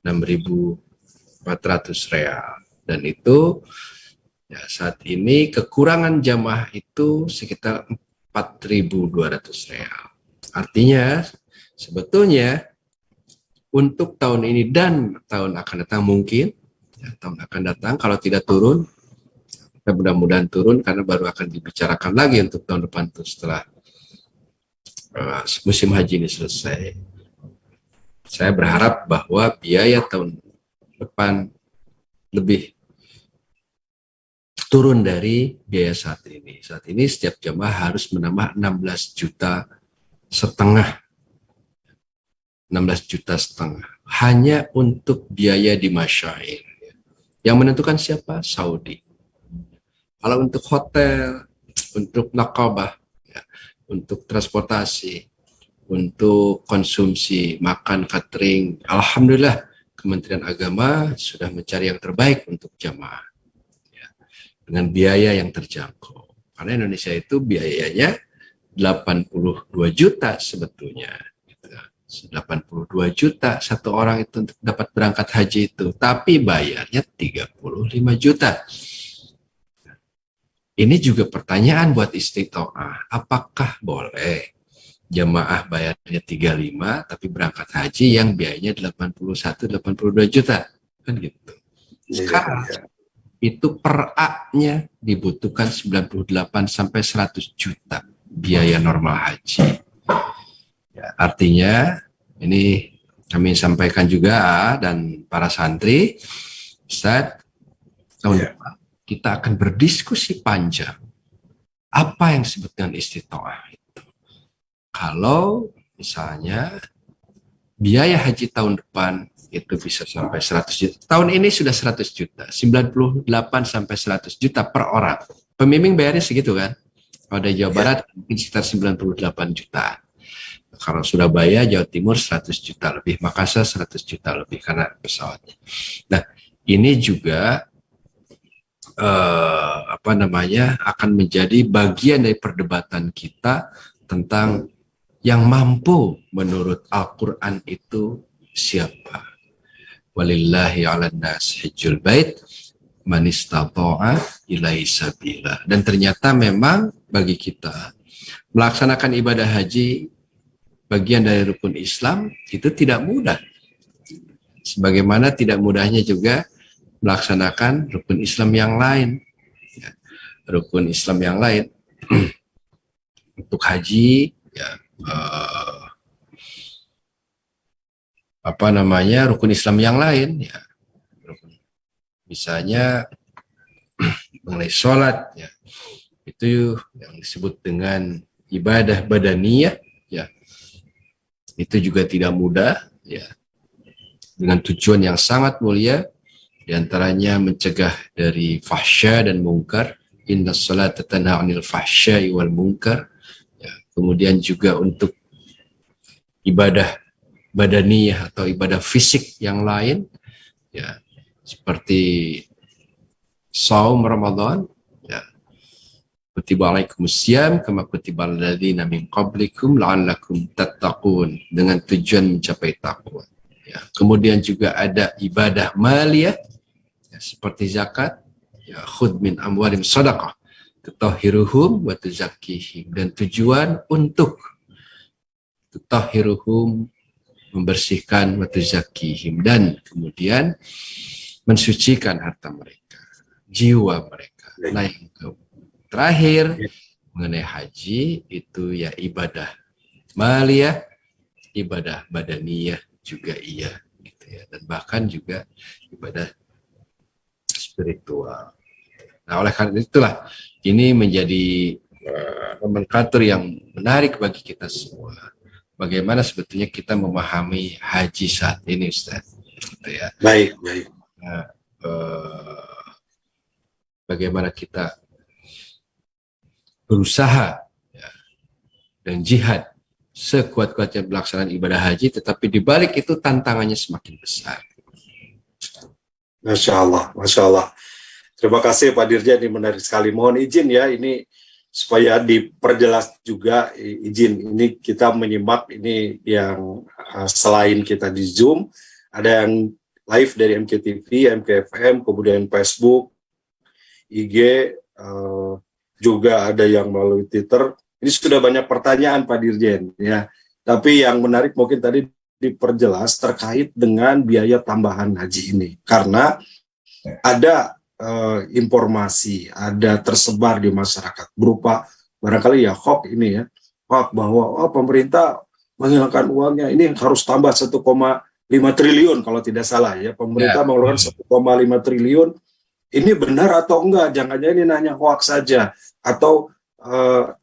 6.400 real. Dan itu ya, saat ini kekurangan jamaah itu sekitar 4.200 real. Artinya sebetulnya untuk tahun ini dan tahun akan datang mungkin ya, tahun akan datang kalau tidak turun, kita mudah-mudahan turun karena baru akan dibicarakan lagi untuk tahun depan itu setelah musim haji ini selesai. Saya berharap bahwa biaya tahun depan lebih turun dari biaya saat ini. Saat ini setiap jamaah harus menambah 16,5 juta, 16,5 juta hanya untuk biaya di masyair. Yang menentukan siapa? Saudi. Kalau untuk hotel, untuk nakabah, ya, untuk transportasi, untuk konsumsi, makan, catering, alhamdulillah Kementerian Agama sudah mencari yang terbaik untuk jamaah ya, dengan biaya yang terjangkau. Karena Indonesia itu biayanya 82 juta sebetulnya. 82 juta satu orang itu untuk dapat berangkat haji itu, tapi bayarnya 35 juta. Ini juga pertanyaan buat istitoah, apakah boleh jamaah bayarnya 35 tapi berangkat haji yang biayanya 81-82 juta? Kan gitu. Sekarang itu per A-nya dibutuhkan 98 sampai 100 juta biaya normal haji. Ya, artinya ini kami sampaikan juga dan para santri, Ustaz, tahun depan kita akan berdiskusi panjang apa yang disebut dengan istitoah itu. Kalau misalnya biaya haji tahun depan itu bisa sampai 100 juta. Tahun ini sudah 100 juta, 98 sampai 100 juta per orang. Pembimbing bayarnya segitu kan? Kalau di Jawa Barat mungkin sekitar 98 juta. Kalau Surabaya, Jawa Timur 100 juta lebih, Makassar 100 juta lebih karena pesawatnya. Nah, ini juga akan menjadi bagian dari perdebatan kita tentang yang mampu menurut Al-Quran itu siapa. Walillahi 'alan nas hajjul bait man istata'a ilaihi sabila. Dan ternyata memang bagi kita melaksanakan ibadah haji bagian dari rukun Islam itu tidak mudah. Sebagaimana tidak mudahnya juga melaksanakan rukun Islam yang lain. Ya, rukun Islam yang lain untuk haji, ya, rukun Islam yang lain, ya, misalnya mengenai sholat, ya, itu yang disebut dengan ibadah badaniyah, ya, itu juga tidak mudah, ya, dengan tujuan yang sangat mulia. Di antaranya mencegah dari fahsya dan mungkar. Inna salata tanha 'anil fahsya'i wal munkar. Ya. kemudian juga untuk ibadah badaniyah atau ibadah fisik yang lain, ya, seperti saum Ramadan, ya, kutiba alaikumusiyam kama kutiba aladzina min qablikum la'allakum tattaqun, dengan tujuan mencapai takwa. Ya, kemudian juga ada ibadah maliyah, ya, seperti zakat, ya, khudh min amwalim sadaqah tutahhiruhum wa tuzakkihim, dan tujuan untuk tutahhiruhum, membersihkan, wa tuzakkihim, dan kemudian mensucikan harta mereka, jiwa mereka. Nah, yang terakhir mengenai haji itu ya ibadah maliyah, ibadah badaniyah juga iya, gitu ya, dan bahkan juga ibadah spiritual. Nah, oleh karena itulah ini menjadi nomenklatur yang menarik bagi kita semua. Bagaimana sebetulnya kita memahami haji saat ini, Ustaz? Gitu ya. Baik. Nah, bagaimana kita berusaha, ya, dan jihad sekuat-kuatnya pelaksanaan ibadah haji, tetapi di balik itu tantangannya semakin besar. Masya Allah. Terima kasih Pak Dirjen, ini menarik sekali. Mohon izin ya, ini supaya diperjelas juga, izin ini kita menyimak ini yang selain kita di Zoom, ada yang live dari MKTV, MKFM, kemudian Facebook, IG, juga ada yang melalui Twitter. Ini sudah banyak pertanyaan Pak Dirjen ya. Tapi yang menarik mungkin tadi diperjelas terkait dengan biaya tambahan haji ini, karena ada informasi, ada tersebar di masyarakat berupa barangkali ya hoax ini ya, hoax bahwa pemerintah menghilangkan uangnya, ini harus tambah 1,5 triliun kalau tidak salah ya, pemerintah mengeluarkan 1,5 triliun. Ini benar atau enggak? Jangan-jangan ini nanya hoax saja, atau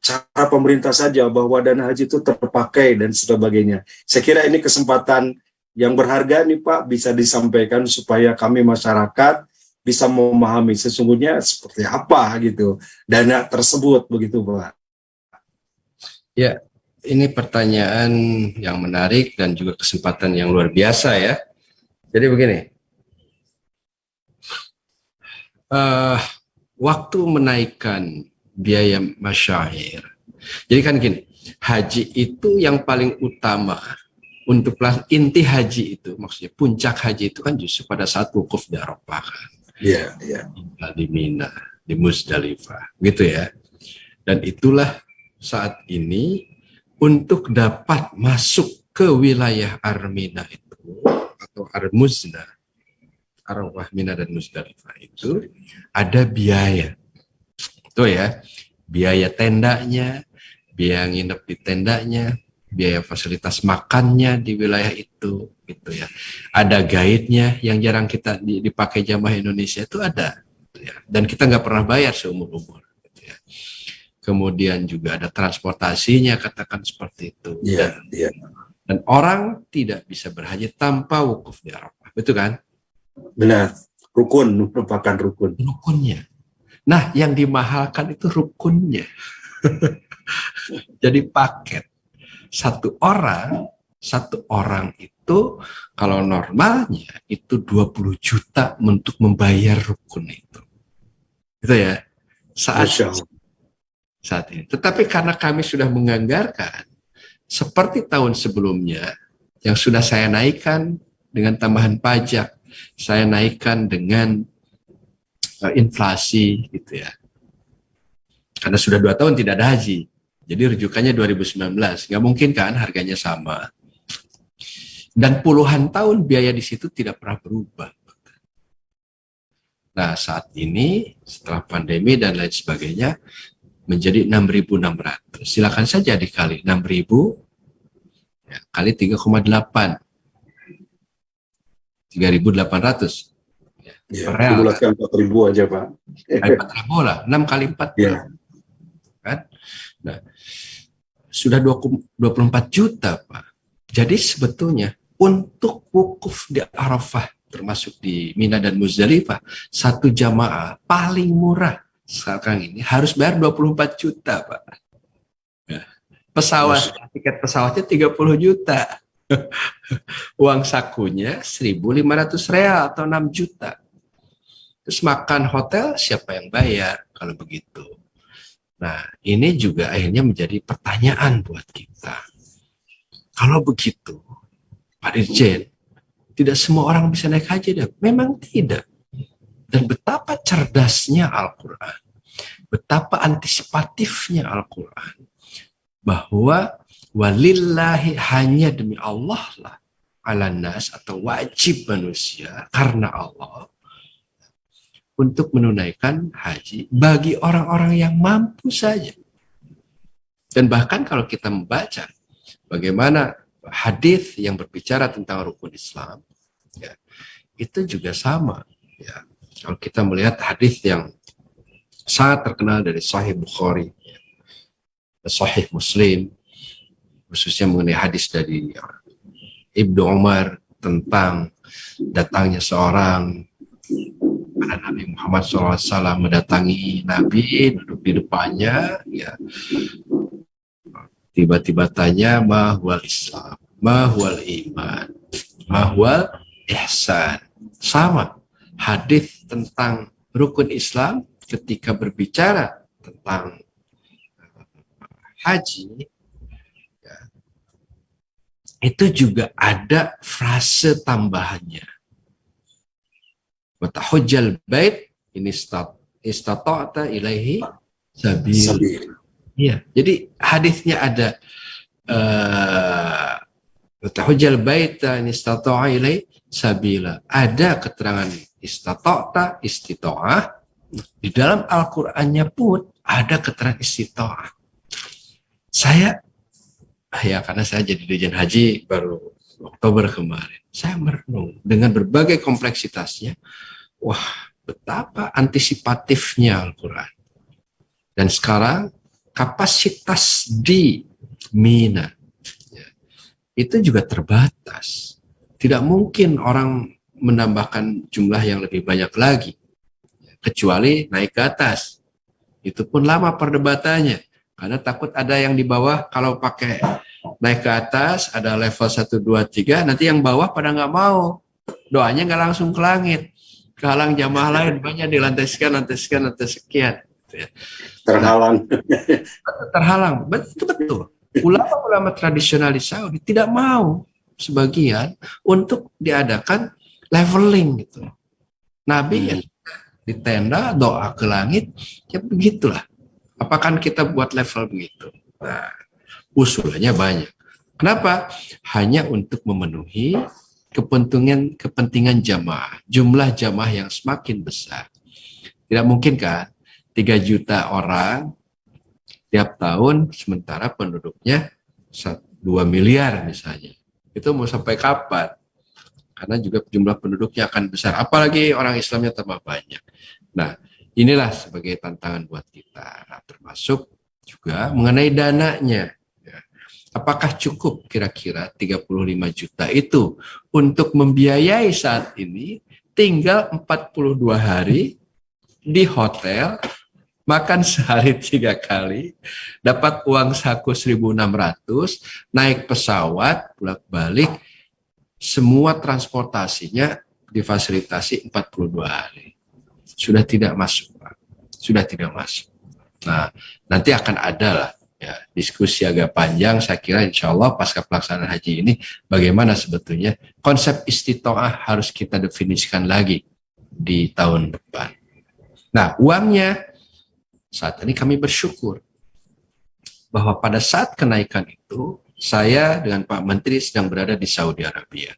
cara pemerintah saja bahwa dana haji itu terpakai dan sebagainya. Saya kira ini kesempatan yang berharga nih Pak, bisa disampaikan supaya kami masyarakat bisa memahami sesungguhnya seperti apa gitu dana tersebut, begitu Pak. Ya, ini pertanyaan yang menarik dan juga kesempatan yang luar biasa ya. Jadi begini, waktu menaikkan biaya masyair, jadi kan gini, haji itu yang paling utama untuk inti haji itu, maksudnya puncak haji itu kan justru pada saat wukuf di Arafah kan. Iya. Di Mina, di Muzdalifah, gitu ya. Dan itulah saat ini untuk dapat masuk ke wilayah Armina itu atau Armuzna, Arafah, Mina dan Muzdalifah itu ada biaya. Itu ya, biaya tendanya, biaya nginep di tendanya, biaya fasilitas makannya di wilayah itu, gitu ya. Ada guide-nya yang jarang kita dipakai jamaah Indonesia itu ada, gitu ya. Dan kita nggak pernah bayar seumur-umur, gitu ya. Kemudian juga ada transportasinya, katakan seperti itu. Dan orang tidak bisa berhaji tanpa wukuf di Arafah, betul kan? Benar, rukun, merupakan rukun. Rukunnya. Nah, yang dimahalkan itu rukunnya. Jadi paket. Satu orang itu kalau normalnya itu 20 juta untuk membayar rukun itu. Gitu ya. Saat ini. Tetapi karena kami sudah menganggarkan seperti tahun sebelumnya yang sudah saya naikkan dengan tambahan pajak, saya naikkan dengan inflasi gitu ya. Karena sudah 2 tahun tidak ada haji. Jadi rujukannya 2019. Nggak mungkin kan harganya sama. Dan puluhan tahun biaya di situ tidak pernah berubah. Nah saat ini setelah pandemi dan lain sebagainya menjadi 6.600. Silakan saja dikali 6.000 ya, kali 3,8. 3.800. Ya, bulatkan 4.000 aja Pak. 4.000 lah, 6 kali 4. Ya. Kan? Nah, sudah 24 juta Pak. Jadi sebetulnya untuk wukuf di Arafah, termasuk di Mina dan Muzdalifah, satu jamaah paling murah sekarang ini harus bayar 24 juta Pak. Nah, Tiket pesawatnya 30 juta. Uang sakunya 1.500 real atau 6 juta. Terus makan hotel siapa yang bayar kalau begitu? Nah, ini juga akhirnya menjadi pertanyaan buat kita. Kalau begitu, Pak Dirjen, tidak semua orang bisa naik haji. Memang tidak. Dan betapa cerdasnya Al-Quran, betapa antisipatifnya Al-Quran, bahwa walillahi, hanya demi Allah lah, ala nas, atau wajib manusia karena Allah, untuk menunaikan haji bagi orang-orang yang mampu saja. Dan bahkan kalau kita membaca bagaimana hadis yang berbicara tentang rukun Islam, ya, itu juga sama. Ya. Kalau kita melihat hadis yang sangat terkenal dari Sahih Bukhari, Sahih Muslim, khususnya mengenai hadis dari Ibnu Umar tentang datangnya seorang Nabi Muhammad SAW, mendatangi Nabi, duduk di depannya, ya. Tiba-tiba tanya, mahwal Islam, mahwal iman, mahwal ihsan. Sama hadis tentang rukun Islam ketika berbicara tentang haji, ya, itu juga ada frase tambahannya. Watahujjal bait ini istata'ta ilaihi sabil. Iya, jadi hadisnya ada watahujjal bait ini istata'ta ilaihi sabila. Ada keterangan istata'ta, istita'ah. Di dalam Al-Qur'annya pun ada keterangan istita'ah. Saya, ya karena saya jadi dirjen haji baru Oktober kemarin, saya merenung dengan berbagai kompleksitasnya. Wah, betapa antisipatifnya Al-Quran. Dan sekarang kapasitas di Mina, ya, itu juga terbatas. Tidak mungkin orang menambahkan jumlah yang lebih banyak lagi, kecuali naik ke atas. Itu pun lama perdebatannya. Karena takut ada yang di bawah, kalau pakai naik ke atas, ada level 1, 2, 3, nanti yang bawah pada nggak mau. Doanya nggak langsung ke langit. Kehalang jamaah lain, banyak di lantai sekian. Terhalang. Terhalang, betul. Ulama-ulama tradisional di Saudi tidak mau sebagian untuk diadakan leveling gitu. Nabi ya di tenda, doa ke langit, ya begitulah. Apakah kita buat level begitu? Nah, usulannya banyak. Kenapa? Hanya untuk memenuhi kepentingan jamaah. Jumlah jamaah yang semakin besar. Tidak mungkin kan 3 juta orang tiap tahun, sementara penduduknya 2 miliar misalnya. Itu mau sampai kapan? Karena juga jumlah penduduknya akan besar. Apalagi orang Islamnya tambah banyak. Nah, inilah sebagai tantangan buat kita. Nah, termasuk juga mengenai dananya. Apakah cukup kira-kira 35 juta itu untuk membiayai saat ini tinggal 42 hari di hotel, makan sehari 3 kali, dapat uang saku 1.600, naik pesawat, bolak-balik, semua transportasinya difasilitasi 42 hari. Sudah tidak masuk, Pak. Sudah tidak masuk. Nah, nanti akan ada lah ya, diskusi agak panjang, saya kira insya Allah pasca pelaksanaan haji ini, bagaimana sebetulnya konsep istitoah harus kita definisikan lagi di tahun depan. Nah, uangnya, saat ini kami bersyukur bahwa pada saat kenaikan itu, saya dengan Pak Menteri sedang berada di Saudi Arabia.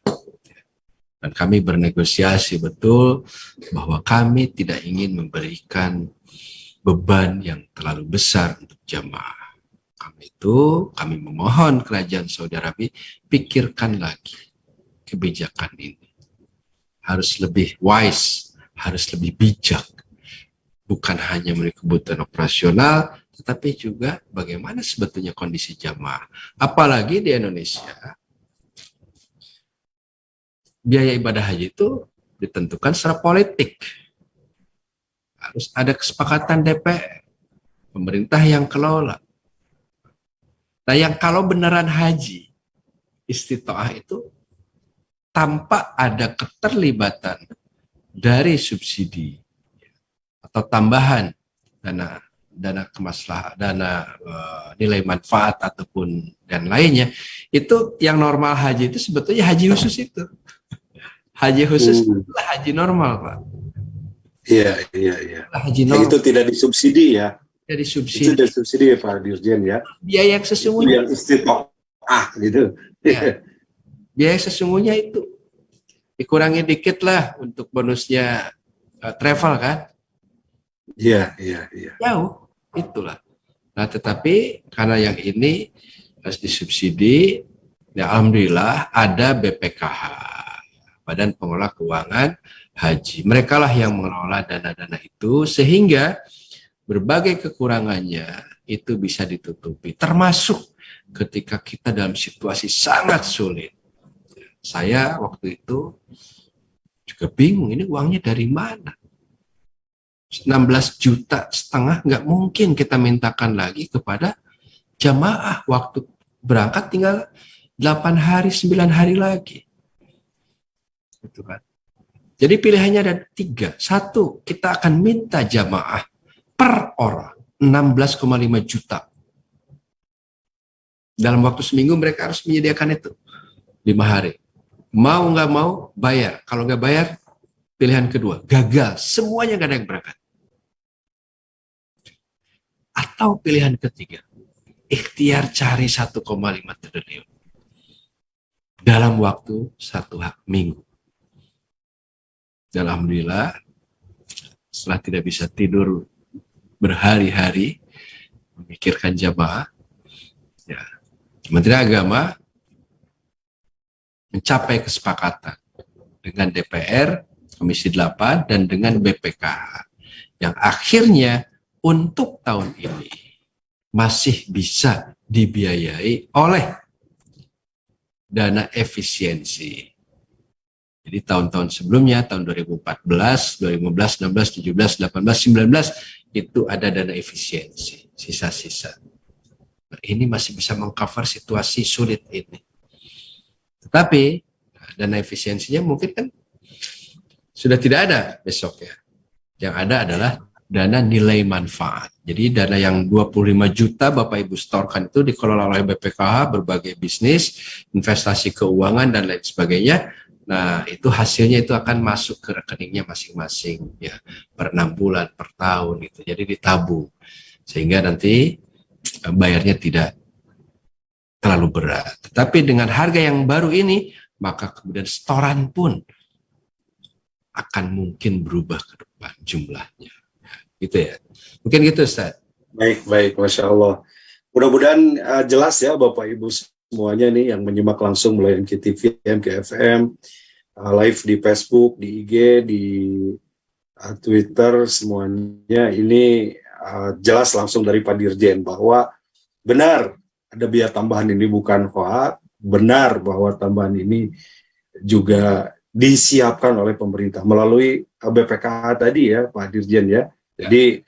Dan kami bernegosiasi betul bahwa kami tidak ingin memberikan beban yang terlalu besar untuk jamaah. Kami memohon kerajaan Saudi Arabia, pikirkan lagi kebijakan ini. Harus lebih wise, harus lebih bijak. Bukan hanya memiliki kebutuhan operasional, tetapi juga bagaimana sebetulnya kondisi jamaah. Apalagi di Indonesia, biaya ibadah haji itu ditentukan secara politik. Harus ada kesepakatan DPR, pemerintah yang kelola. Nah, yang kalau beneran haji, istitoah itu tanpa ada keterlibatan dari subsidi atau tambahan dana kemaslahatan, nilai manfaat ataupun dan lainnya, itu yang normal haji itu sebetulnya haji khusus itu. Haji khusus adalah haji normal, Pak. Iya. Haji normal. Itu tidak disubsidi ya. Jadi Itu subsidi. tidak subsidi ya Pak Dirjen ya. Biaya yang sesungguhnya. Yang istitoah gitu. Ya. Biaya sesungguhnya itu dikurangi dikit lah untuk bonusnya travel kan. Iya. Jauh, itulah. Nah, tetapi karena yang ini harus disubsidi, ya alhamdulillah ada BPKH, Badan Pengelola Keuangan Haji. Mereka lah yang mengelola dana-dana itu sehingga berbagai kekurangannya itu bisa ditutupi. Termasuk ketika kita dalam situasi sangat sulit. Saya waktu itu juga bingung, ini uangnya dari mana? 16,5 juta nggak mungkin kita mintakan lagi kepada jamaah, waktu berangkat tinggal 8 hari 9 hari lagi gitu kan. Jadi pilihannya ada 3. 1, kita akan minta jamaah per orang 16,5 juta dalam waktu seminggu. Mereka harus menyediakan itu 5 hari, mau nggak mau bayar. Kalau nggak bayar, pilihan kedua gagal, semuanya nggak ada yang berangkat. Atau pilihan ketiga, ikhtiar cari 1,5 triliun dalam waktu 1 minggu. Dan alhamdulillah, setelah tidak bisa tidur berhari-hari memikirkan jamaah, ya, Kementerian Agama mencapai kesepakatan dengan DPR, Komisi 8, dan dengan BPKH, yang akhirnya untuk tahun ini masih bisa dibiayai oleh dana efisiensi. Jadi tahun-tahun sebelumnya, tahun 2014, 2015, 16, 17, 18, 19, itu ada dana efisiensi, sisa-sisa. Nah, ini masih bisa mengcover situasi sulit ini. Tetapi dana efisiensinya mungkin kan sudah tidak ada besok ya. Yang ada adalah dana nilai manfaat. Jadi dana yang 25 juta Bapak Ibu setorkan itu dikelola oleh BPKH, berbagai bisnis, investasi keuangan dan lain sebagainya. Nah, itu hasilnya itu akan masuk ke rekeningnya masing-masing ya, per 6 bulan, per tahun gitu. Jadi ditabung sehingga nanti bayarnya tidak terlalu berat. Tetapi dengan harga yang baru ini, maka kemudian setoran pun akan mungkin berubah ke depan jumlahnya. Gitu ya. Mungkin gitu Ustaz. Baik, Masya Allah. Mudah-mudahan jelas ya Bapak Ibu semuanya nih yang menyimak langsung mulai MKTV, MKFM, live di Facebook, di IG, di Twitter, semuanya ini jelas langsung dari Pak Dirjen bahwa benar ada biaya tambahan ini bukan hoax, benar bahwa tambahan ini juga disiapkan oleh pemerintah melalui BPKH tadi ya Pak Dirjen ya. Jadi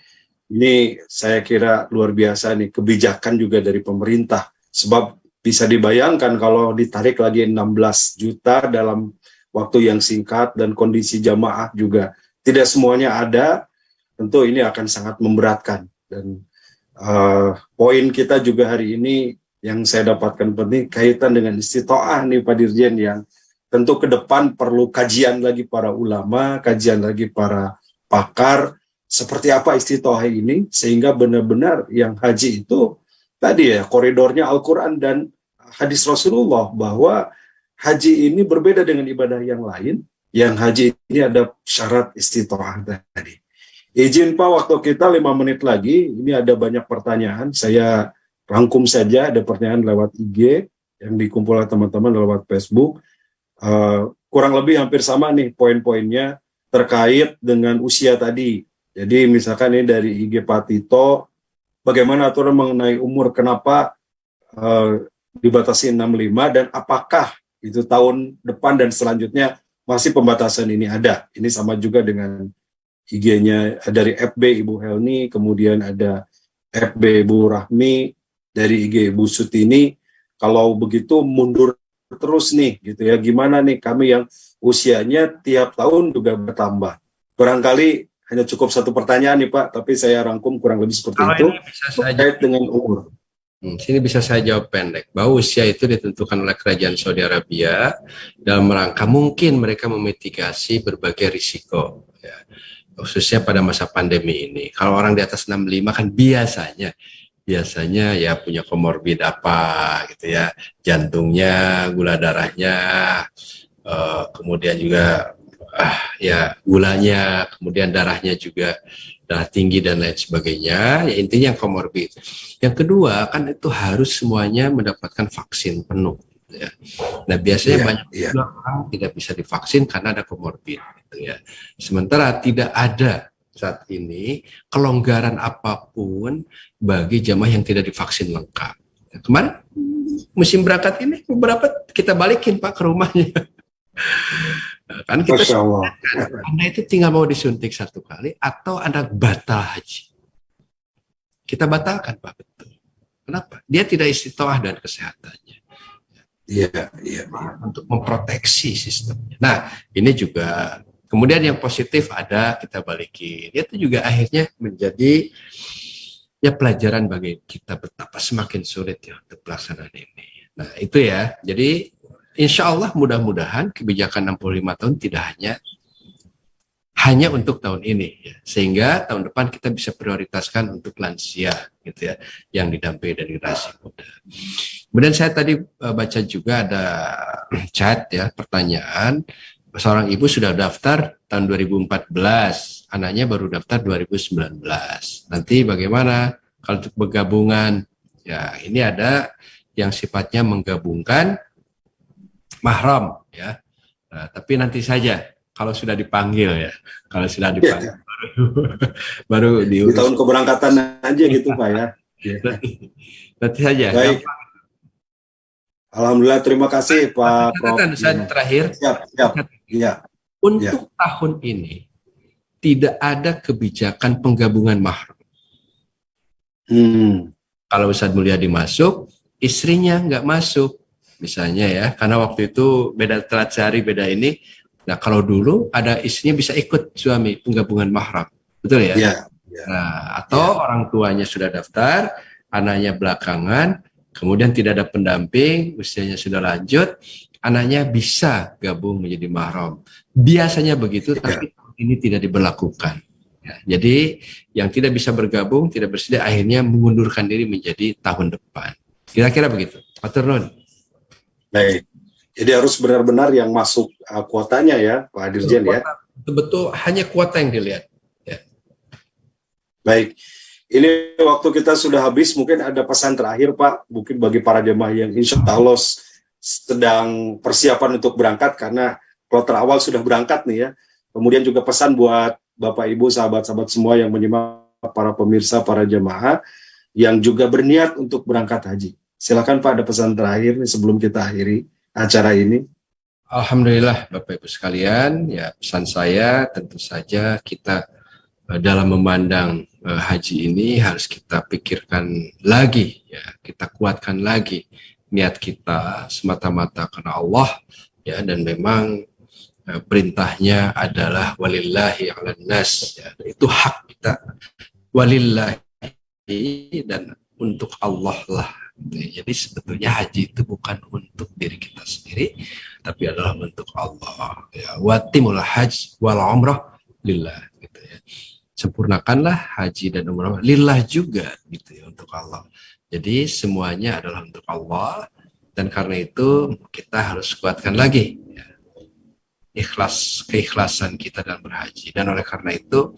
ini saya kira luar biasa nih kebijakan juga dari pemerintah, sebab bisa dibayangkan kalau ditarik lagi 16 juta dalam waktu yang singkat dan kondisi jamaah juga tidak semuanya ada, tentu ini akan sangat memberatkan. Dan poin kita juga hari ini yang saya dapatkan penting kaitan dengan istitoah nih Pak Dirjen, yang tentu ke depan perlu kajian lagi para ulama, kajian lagi para pakar, seperti apa istitoah ini, sehingga benar-benar yang haji itu tadi ya, koridornya Al-Quran dan hadis Rasulullah, bahwa haji ini berbeda dengan ibadah yang lain, yang haji ini ada syarat istitoah tadi. Izin Pak, waktu kita 5 menit lagi, ini ada banyak pertanyaan, saya rangkum saja, ada pertanyaan lewat IG, yang dikumpulkan teman-teman lewat Facebook, kurang lebih hampir sama nih poin-poinnya terkait dengan usia tadi. Jadi misalkan ini dari IG Pak Tito, bagaimana aturan mengenai umur, kenapa dibatasi 65 dan apakah itu tahun depan dan selanjutnya masih pembatasan ini ada. Ini sama juga dengan IG-nya dari FB Ibu Helni, kemudian ada FB Ibu Rahmi, dari IG Ibu Suti ini, kalau begitu mundur terus nih gitu ya, gimana nih kami yang usianya tiap tahun juga bertambah. Barangkali hanya cukup satu pertanyaan nih Pak, tapi saya rangkum kurang lebih seperti Kalau itu ini bisa saja, terkait dengan umur. sini bisa saya jawab pendek, bahwa usia itu ditentukan oleh kerajaan Saudi Arabia dalam rangka mungkin mereka memitigasi berbagai risiko, ya, khususnya pada masa pandemi ini. Kalau orang di atas 65 kan biasanya ya punya komorbid apa gitu ya, jantungnya, gula darahnya, kemudian juga ya gulanya, kemudian darahnya juga darah tinggi dan lain sebagainya, ya intinya komorbid. Yang kedua kan itu harus semuanya mendapatkan vaksin penuh, ya. Nah biasanya banyak orang tidak bisa divaksin karena ada komorbid gitu ya. Sementara tidak ada saat ini kelonggaran apapun bagi jamaah yang tidak divaksin lengkap. Kemarin musim berangkat ini beberapa kita balikin Pak ke rumahnya. Kan kita Anda itu tinggal mau disuntik 1 kali atau Anda batal haji. Kita batalkan Pak, betul. Kenapa? Dia tidak istiqomah dan kesehatannya. Iya. Untuk memproteksi sistemnya. Nah, ini juga. Kemudian yang positif ada kita balikin. Itu juga akhirnya menjadi ya pelajaran bagi kita betapa semakin sulit ya untuk pelaksanaan ini. Nah itu ya. Jadi insya Allah mudah-mudahan kebijakan 65 tahun tidak hanya untuk tahun ini, ya. Sehingga tahun depan kita bisa prioritaskan untuk lansia gitu ya, yang didampingi dari generasi muda. Kemudian saya tadi baca juga ada chat ya, pertanyaan. Seorang ibu sudah daftar tahun 2014, anaknya baru daftar 2019. Nanti bagaimana kalau untuk bergabungan? Ya, ini ada yang sifatnya menggabungkan mahram ya. Nah, tapi nanti saja kalau sudah dipanggil ya. Kalau sudah dipanggil baru diurus. Di tahun keberangkatan aja gitu Pak ya. Nanti saja. Baik. Alhamdulillah, terima kasih Pak Prof. Terakhir. Siap. Iya. Untuk tahun ini tidak ada kebijakan penggabungan mahram. Kalau Ustadz Mulyadi masuk, istrinya nggak masuk, misalnya ya, karena waktu itu beda telat sehari, beda ini. Nah kalau dulu ada istrinya bisa ikut suami penggabungan mahram, betul ya? Iya. Nah, atau orang tuanya sudah daftar, anaknya belakangan, kemudian tidak ada pendamping, usianya sudah lanjut, anaknya bisa gabung menjadi mahram. Biasanya begitu, tapi ini tidak diberlakukan. Ya, jadi yang tidak bisa bergabung, tidak bersedia, akhirnya mengundurkan diri menjadi tahun depan. Kira-kira begitu. Matur nuwun. Baik. Jadi harus benar-benar yang masuk kuotanya ya, Pak Dirjen ya. Betul, hanya kuota yang dilihat. Ya. Baik. Ini waktu kita sudah habis, mungkin ada pesan terakhir Pak, mungkin bagi para jemaah yang insya Allah sedang persiapan untuk berangkat, karena kloter awal sudah berangkat nih ya. Kemudian juga pesan buat Bapak Ibu, sahabat-sahabat semua yang menyimak, para pemirsa, para jemaah yang juga berniat untuk berangkat haji. Silakan Pak, ada pesan terakhir nih sebelum kita akhiri acara ini. Alhamdulillah Bapak Ibu sekalian, ya pesan saya tentu saja kita dalam memandang haji ini harus kita pikirkan lagi, ya kita kuatkan lagi niat kita semata-mata karena Allah, ya, dan memang perintahnya adalah walillahi 'alan nas, ya, itu hak kita, walillahi, dan untuk Allah lah. Jadi sebetulnya haji itu bukan untuk diri kita sendiri, tapi adalah untuk Allah. Ya, watimul hajj wal umrah lillah, gitu ya. Sempurnakanlah haji dan umrah lillah juga, gitu ya, untuk Allah. Jadi semuanya adalah untuk Allah, dan karena itu kita harus kuatkan lagi ya, keikhlasan kita dalam berhaji. Dan oleh karena itu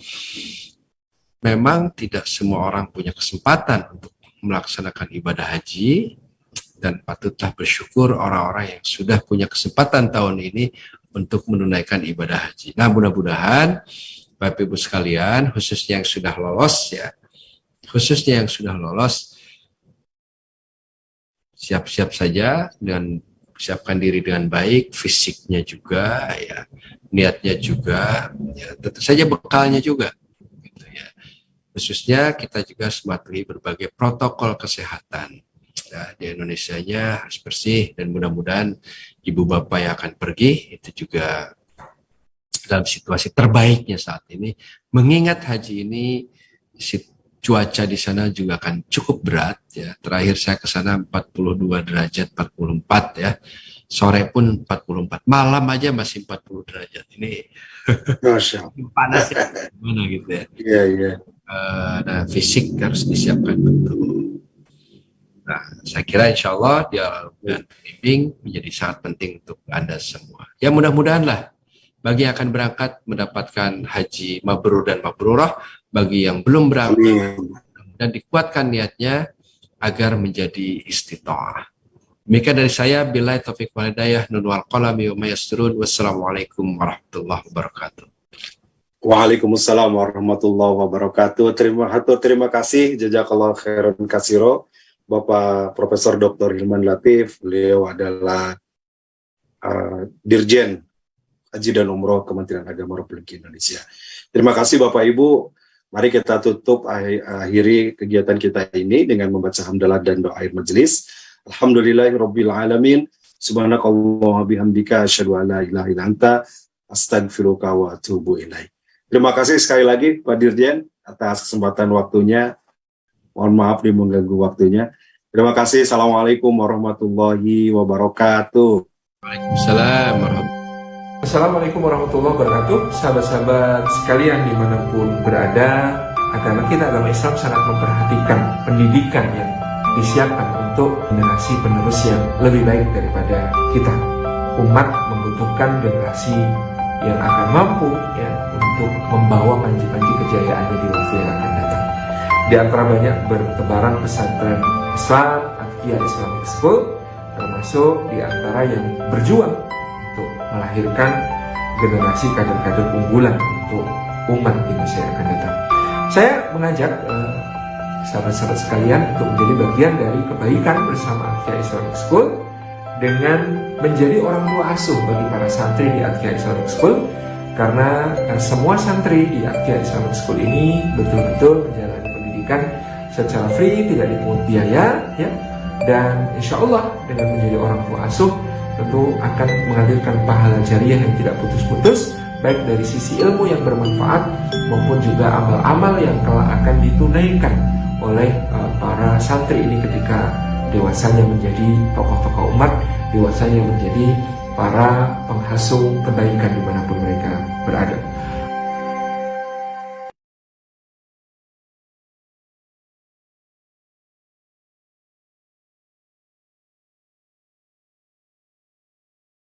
memang tidak semua orang punya kesempatan untuk melaksanakan ibadah haji, dan patutlah bersyukur orang-orang yang sudah punya kesempatan tahun ini untuk menunaikan ibadah haji. Nah, mudah-mudahan Bapak Ibu sekalian, khususnya yang sudah lolos ya, siap-siap saja dan siapkan diri dengan baik, fisiknya juga ya, niatnya juga, ya, tentu saja bekalnya juga, gitu ya. Khususnya kita juga mematuhi berbagai protokol kesehatan ya, di Indonesianya harus bersih, dan mudah-mudahan ibu bapak yang akan pergi itu juga dalam situasi terbaiknya saat ini, mengingat haji ini cuaca di sana juga akan cukup berat ya. Terakhir saya ke sana 42 derajat, 44 ya. Sore pun 44, malam aja masih 40 derajat. Ini Masya Allah. panas ya, gimana gitu ya. Iya, iya. Nah, fisik harus disiapkan betul. Nah, saya kira insya Allah dialog dan bimbing menjadi sangat penting untuk Anda semua. Ya mudah-mudahan lah bagi yang akan berangkat mendapatkan haji mabrur dan mabrurah, bagi yang belum berangkat Amin. dan dikuatkan niatnya agar menjadi istita'ah. Demikian dari saya, billahi taufiq wal hidayah, nun wal qalami wa ma yasturun. Wassalamualaikum warahmatullahi wabarakatuh. Waalaikumsalam warahmatullahi wabarakatuh. Terima kasih, jazakallah khairan katsiro, Bapak Profesor Dr. Hilman Latif. Beliau adalah Dirjen Haji dan Umroh Kementerian Agama Republik Indonesia. Terima kasih Bapak Ibu. Mari kita tutup akhiri kegiatan kita ini dengan membaca hamdalah dan doa akhir majelis. Alhamdulillahirabbil alamin. Subhanakallah bihamdika asyhadu an la ilaha illa anta astaghfiruka wa atubu ilaik. Terima kasih sekali lagi Pak Dirjen atas kesempatan waktunya. Mohon maaf nih mengganggu waktunya. Terima kasih. Assalamualaikum warahmatullahi wabarakatuh. Waalaikumsalam warahmatullahi. Assalamualaikum warahmatullahi wabarakatuh. Sahabat-sahabat sekalian dimanapun berada, agama kita, agama Islam sangat memperhatikan pendidikan yang disiapkan untuk generasi penerus yang lebih baik daripada kita. Umat membutuhkan generasi yang akan mampu ya untuk membawa panji-panji kejayaannya di waktu yang akan datang. Di antara banyak bertebaran pesantren Islam, Atqiyah Islamic School, termasuk di antara yang berjuang untuk melahirkan generasi kader-kader unggulan untuk umat di masa yang akan datang. Saya mengajak sahabat-sahabat sekalian untuk menjadi bagian dari kebaikan bersama Atqiyah Islamic School dengan menjadi orang tua asuh bagi para santri di Atqiyah Islamic School, karena semua santri di Atqiyah Islamic School ini betul-betul menjalani pendidikan secara free, tidak dipungut biaya ya, dan insya Allah dengan menjadi orang tua asuh tentu akan menghadirkan pahala jariah yang tidak putus-putus, baik dari sisi ilmu yang bermanfaat maupun juga amal-amal yang kelak akan ditunaikan oleh para santri ini ketika dewasanya menjadi tokoh-tokoh umat, dewasanya menjadi para penghasung kebaikan dimanapun mereka berada.